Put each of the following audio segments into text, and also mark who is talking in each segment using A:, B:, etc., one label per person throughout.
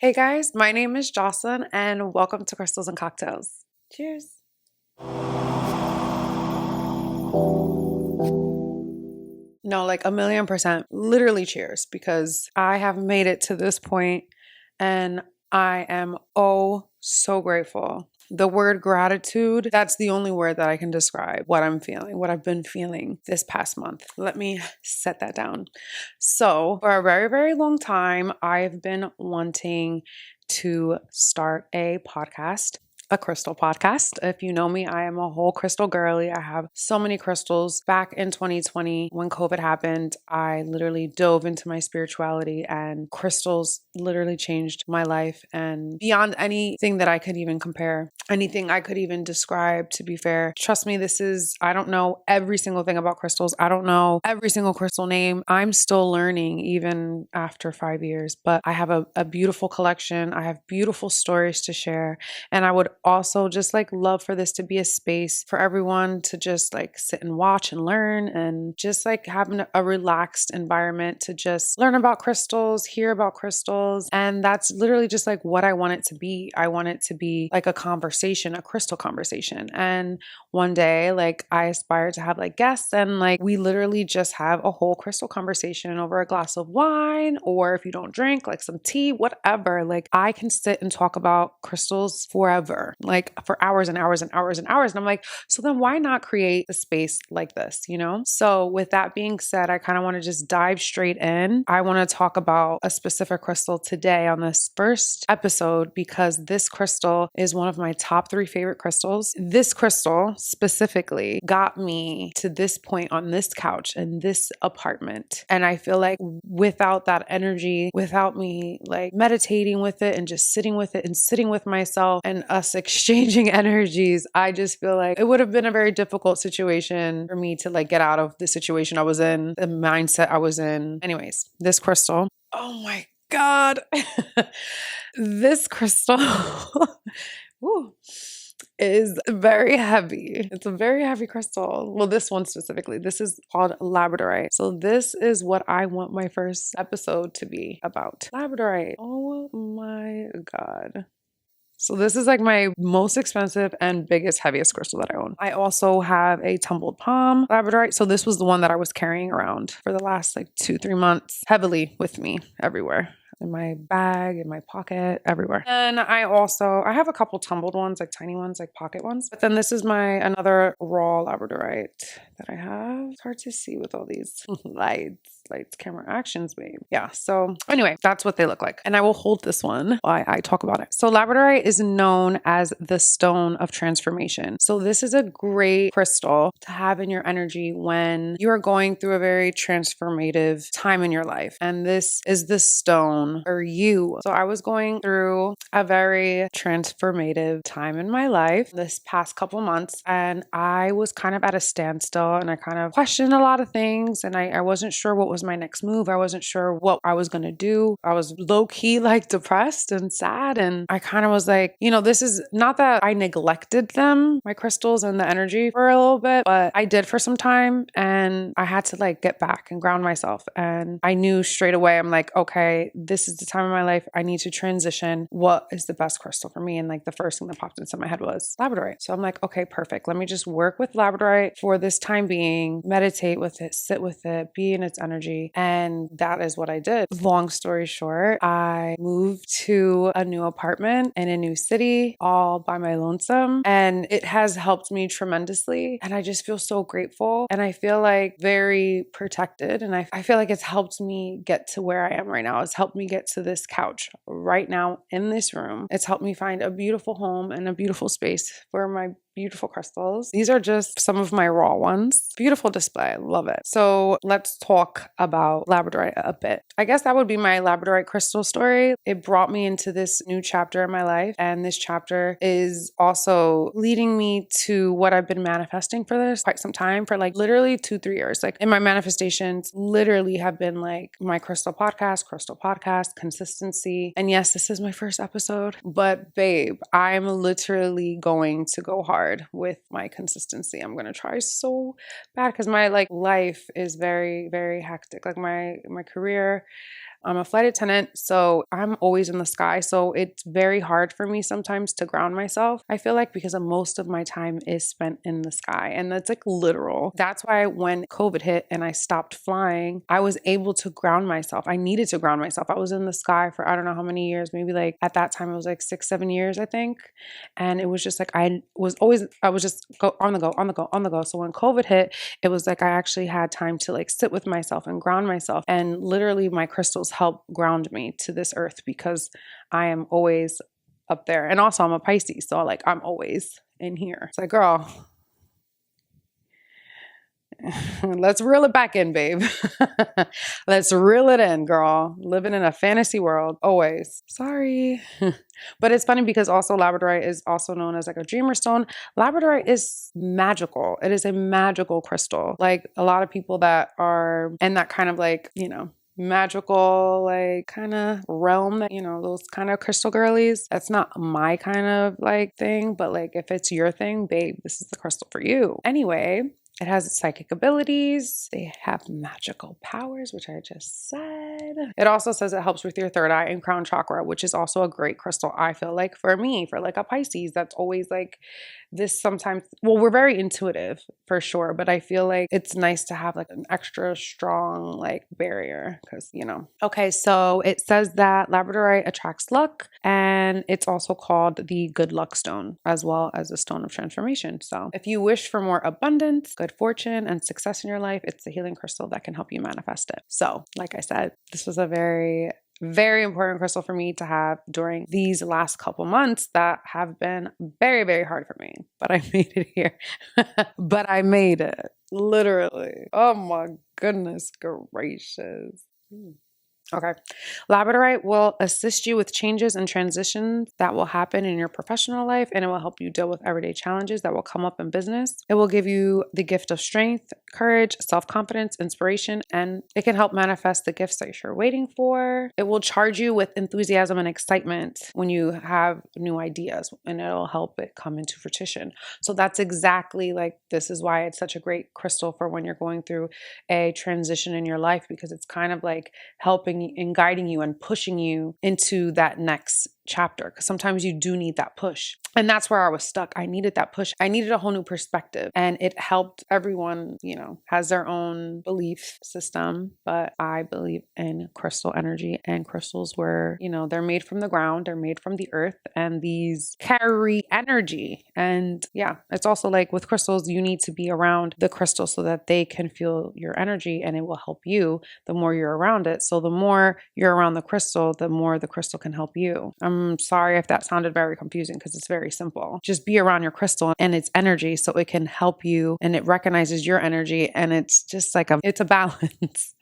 A: Hey guys, my name is Jocelyn and welcome to Crystals and Cocktails. Cheers. No, like 1,000,000%. Literally cheers because I have made it to this point and I am so grateful. The word gratitude, that's the only word that I can describe what I'm feeling, what I've been feeling this past month. Let me set that down. So, for a very long time, I've been wanting to start a podcast. A crystal podcast. If you know me, I am a whole crystal girly. I have so many crystals. Back in 2020, when COVID happened, I literally dove into my spirituality and crystals literally changed my life and beyond anything that I could even compare, anything I could even describe, to be fair. Trust me, I don't know every single thing about crystals. I don't know every single crystal name. I'm still learning even after 5 years, but I have a beautiful collection. I have beautiful stories to share. And I would also just love for this to be a space for everyone to just sit and watch and learn and just having a relaxed environment to just learn about crystals, hear about crystals. And that's literally just what I want it to be. I want it to be like a conversation, a crystal conversation. And one day, I aspire to have guests and we literally just have a whole crystal conversation over a glass of wine, or if you don't drink, some tea, whatever. I can sit and talk about crystals forever. For hours and hours and hours and hours. And I'm like, so then why not create a space like this, you know? So with that being said, I kind of want to just dive straight in. I want to talk about a specific crystal today on this first episode because this crystal is one of my top 3 favorite crystals. This crystal specifically got me to this point on this couch in this apartment. And I feel like without that energy, without me meditating with it and just sitting with it and sitting with myself and us exchanging energies, I just feel like it would have been a very difficult situation for me to get out of the situation I was in, the mindset I was in. Anyways, this crystal, oh my God, this crystal woo, is very heavy. It's a very heavy crystal. Well, this one specifically, this is called labradorite. So this is what I want my first episode to be about. Labradorite. Oh my God. So this is my most expensive and biggest, heaviest crystal that I own. I also have a tumbled palm labradorite. So this was the one that I was carrying around for the last 2-3 months, heavily with me everywhere. In my bag, in my pocket, everywhere. And I have a couple tumbled ones, tiny ones, pocket ones. But then this is another raw labradorite that I have. It's hard to see with all these lights, camera actions, babe. Yeah. So anyway, that's what they look like. And I will hold this one while I talk about it. So labradorite is known as the stone of transformation. So this is a great crystal to have in your energy when you are going through a very transformative time in your life. And this is the stone for you. So I was going through a very transformative time in my life this past couple months, and I was kind of at a standstill and I kind of questioned a lot of things, and I wasn't sure what was my next move. I wasn't sure what I was going to do. I was low-key depressed and sad, and I kind of was this is not that I neglected them, my crystals and the energy, for a little bit, but I did for some time, and I had to get back and ground myself. And I knew straight away, I'm okay, this is the time of my life I need to transition. What is the best crystal for me? And the first thing that popped into my head was labradorite. So I'm okay, perfect. Let me just work with labradorite for this time being, meditate with it, sit with it, be in its energy. And that is what I did. Long story short, I moved to a new apartment in a new city all by my lonesome. And it has helped me tremendously. And I just feel so grateful. And I feel very protected. And I feel it's helped me get to where I am right now. It's helped me get to this couch right now in this room. It's helped me find a beautiful home and a beautiful space for my beautiful crystals. These are just some of my raw ones. Beautiful display. I love it. So let's talk about labradorite a bit. I guess that would be my labradorite crystal story. It brought me into this new chapter in my life. And this chapter is also leading me to what I've been manifesting for this quite some time, for literally 2-3 years. In my manifestations literally have been my crystal podcast, consistency. And yes, this is my first episode, but babe, I'm literally going to go hard with my consistency. I'm going to try so bad because my life is very, very hectic. My career, I'm a flight attendant, so I'm always in the sky. So it's very hard for me sometimes to ground myself. I feel like because most of my time is spent in the sky, and that's like literal. That's why when COVID hit and I stopped flying, I was able to ground myself. I needed to ground myself. I was in the sky for I don't know how many years, maybe like at that time it was like 6-7 years, I think. And it was just like I was just go on the go, on the go, on the go. So when COVID hit, it was like I actually had time to like sit with myself and ground myself. And literally my crystals help ground me to this earth because I am always up there. And also I'm a Pisces, so like I'm always in here. It's like, girl, let's reel it back in, babe. Let's reel it in, girl. Living in a fantasy world, always. Sorry. But it's funny because also labradorite is also known as like a dreamer stone. Labradorite is magical. It is a magical crystal. Like a lot of people that are in that kind of like, magical like kind of realm, that those kind of crystal girlies, that's not my kind of like thing, but like if it's your thing, babe, this is the crystal for you. Anyway, it has psychic abilities. They have magical powers, which I just said. It also says it helps with your third eye and crown chakra, which is also a great crystal. I feel like for me, for like a Pisces, that's always like this sometimes, well, we're very intuitive for sure, but I feel like it's nice to have like an extra strong like barrier because, Okay, so it says that labradorite attracts luck, and it's also called the good luck stone as well as a stone of transformation. So if you wish for more abundance, good fortune, and success in your life, it's the healing crystal that can help you manifest it. So like I said, this was a very important crystal for me to have during these last couple months that have been very, very hard for me. But I made it here. But I made it. Literally. Oh my goodness gracious. Okay. Labradorite will assist you with changes and transitions that will happen in your professional life, and it will help you deal with everyday challenges that will come up in business. It will give you the gift of strength, courage, self-confidence, inspiration, and it can help manifest the gifts that you're waiting for. It will charge you with enthusiasm and excitement when you have new ideas, and it'll help it come into fruition. So that's exactly like, this is why it's such a great crystal for when you're going through a transition in your life, because it's kind of like helping and guiding you and pushing you into that next chapter, because sometimes you do need that push. And that's where I was stuck. I needed that push. I needed a whole new perspective, and it helped. Everyone, has their own belief system, but I believe in crystal energy, and crystals were, they're made from the ground, they're made from the earth, and these carry energy. And yeah, it's also like with crystals, you need to be around the crystal so that they can feel your energy, and it will help you the more you're around it. So the more you're around the crystal, the more the crystal can help you. I'm sorry if that sounded very confusing, because it's very simple. Just be around your crystal and its energy so it can help you, and it recognizes your energy, and it's just like it's a balance.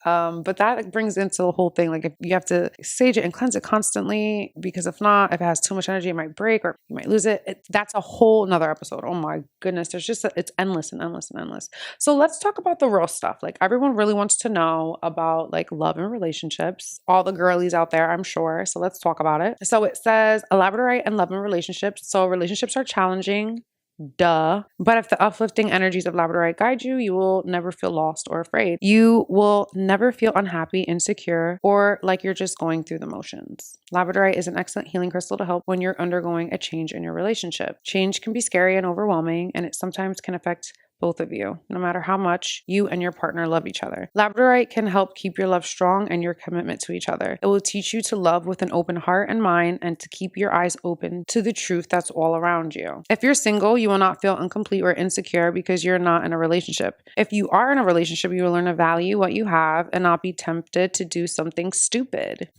A: But that brings into the whole thing. Like, if you have to sage it and cleanse it constantly, because if not, if it has too much energy, it might break or you might lose it. That's a whole nother episode. Oh my goodness. It's endless and endless and endless. So let's talk about the real stuff. Like, everyone really wants to know about like love and relationships. All the girlies out there, I'm sure. So let's talk about it. So it says labradorite and love and relationships. So relationships are challenging. Duh. But if the uplifting energies of labradorite guide you, you will never feel lost or afraid. You will never feel unhappy, insecure, or like you're just going through the motions. Labradorite is an excellent healing crystal to help when you're undergoing a change in your relationship. Change can be scary and overwhelming, and it sometimes can affect both of you, no matter how much you and your partner love each other. Labradorite can help keep your love strong and your commitment to each other. It will teach you to love with an open heart and mind, and to keep your eyes open to the truth that's all around you. If you're single, you will not feel incomplete or insecure because you're not in a relationship. If you are in a relationship, you will learn to value what you have and not be tempted to do something stupid.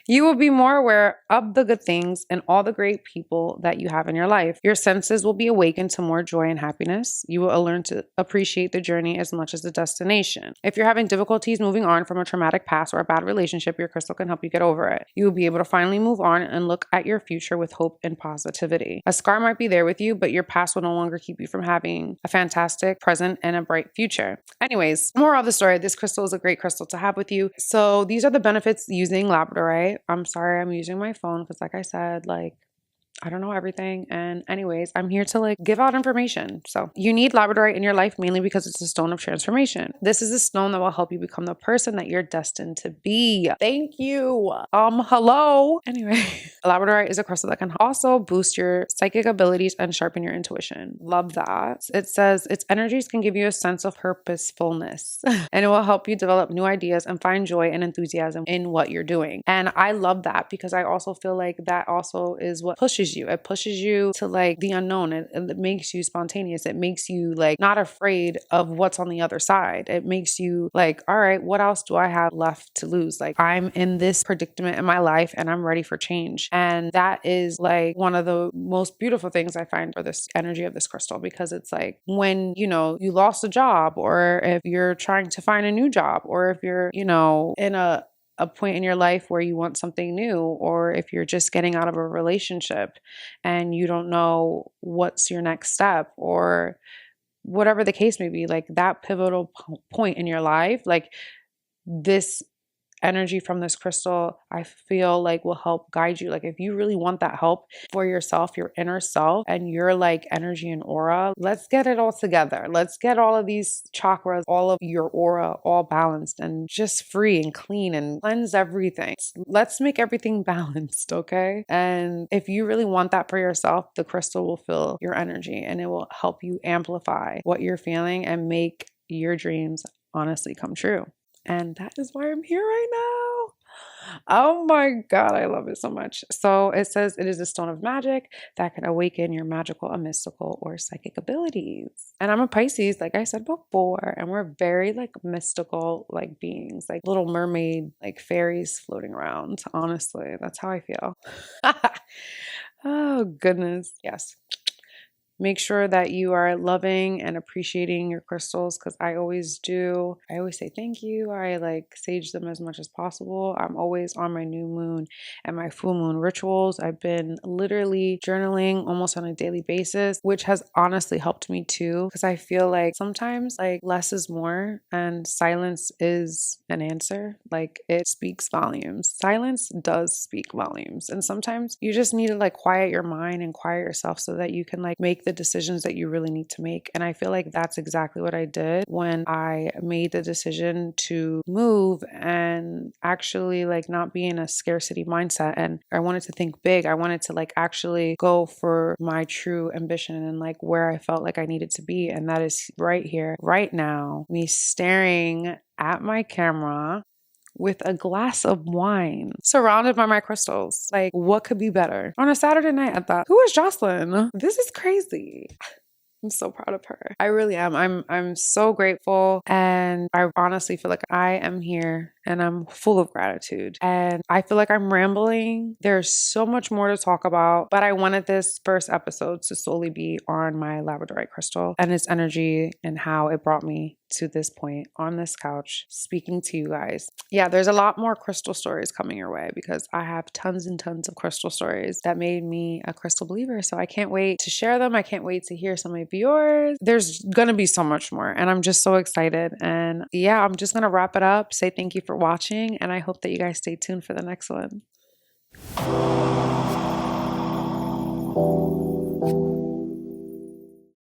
A: You will be more aware of the good things and all the great people that you have in your life. Your senses will be awakened to more joy and happiness. You will learn to appreciate the journey as much as the destination. If you're having difficulties moving on from a traumatic past or a bad relationship, your crystal can help you get over it. You will be able to finally move on and look at your future with hope and positivity. A scar might be there with you, but your past will no longer keep you from having a fantastic present and a bright future. Anyways, moral of the story, this crystal is a great crystal to have with you. So these are the benefits using labradorite. I'm sorry I'm using my phone because, like I said, I don't know everything. And anyways, I'm here to like give out information. So you need labradorite in your life mainly because it's a stone of transformation. This is a stone that will help you become the person that you're destined to be. Thank you. Hello. Anyway, labradorite is a crystal that can also boost your psychic abilities and sharpen your intuition. Love that. It says its energies can give you a sense of purposefulness and it will help you develop new ideas and find joy and enthusiasm in what you're doing. And I love that because I also feel like that also is what pushes you. It pushes you to like the unknown. It makes you spontaneous. It makes you like not afraid of what's on the other side. It makes you like, all right, what else do I have left to lose? Like I'm in this predicament in my life and I'm ready for change. And that is like one of the most beautiful things I find for this energy of this crystal, because it's like when, you know, you lost a job, or if you're trying to find a new job, or if you're, you know, in a point in your life where you want something new, or if you're just getting out of a relationship and you don't know what's your next step, or whatever the case may be, like that pivotal point in your life, like this energy from this crystal, I feel like will help guide you. Like if you really want that help for yourself, your inner self, and your like energy and aura, let's get it all together. Let's get all of these chakras, all of your aura all balanced and just free and clean and cleanse everything. Let's make everything balanced, okay? And if you really want that for yourself, the crystal will fill your energy and it will help you amplify what you're feeling and make your dreams honestly come true. And that is why I'm here right now. Oh my God, I love it so much. So it says it is a stone of magic that can awaken your magical, or mystical, or psychic abilities. And I'm a Pisces, like I said before, and we're very like mystical, like beings, like little mermaid, like fairies floating around. Honestly, that's how I feel. Oh goodness. Yes. Make sure that you are loving and appreciating your crystals, because I always do. I always say thank you. I like sage them as much as possible. I'm always on my new moon and my full moon rituals. I've been literally journaling almost on a daily basis, which has honestly helped me too, because I feel like sometimes like less is more and silence is an answer. Like it speaks volumes. Silence does speak volumes. And sometimes you just need to like quiet your mind and quiet yourself so that you can like make the decisions that you really need to make. And I feel like that's exactly what I did when I made the decision to move and actually like not be in a scarcity mindset. And I wanted to think big. I wanted to like actually go for my true ambition and like where I felt like I needed to be. And that is right here, right now, me staring at my camera with a glass of wine, surrounded by my crystals. Like, what could be better? On a Saturday night, I thought, who is Jocelyn? This is crazy. I'm so proud of her. I really am. I'm so grateful. And I honestly feel like I am here and I'm full of gratitude. And I feel like I'm rambling. There's so much more to talk about, but I wanted this first episode to solely be on my labradorite crystal and its energy and how it brought me to this point on this couch speaking to you guys. Yeah, there's a lot more crystal stories coming your way because I have tons and tons of crystal stories that made me a crystal believer. So I can't wait to share them. I can't wait to hear some of yours. There's going to be so much more and I'm just so excited. And yeah, I'm just going to wrap it up. Say thank you for watching and I hope that you guys stay tuned for the next one.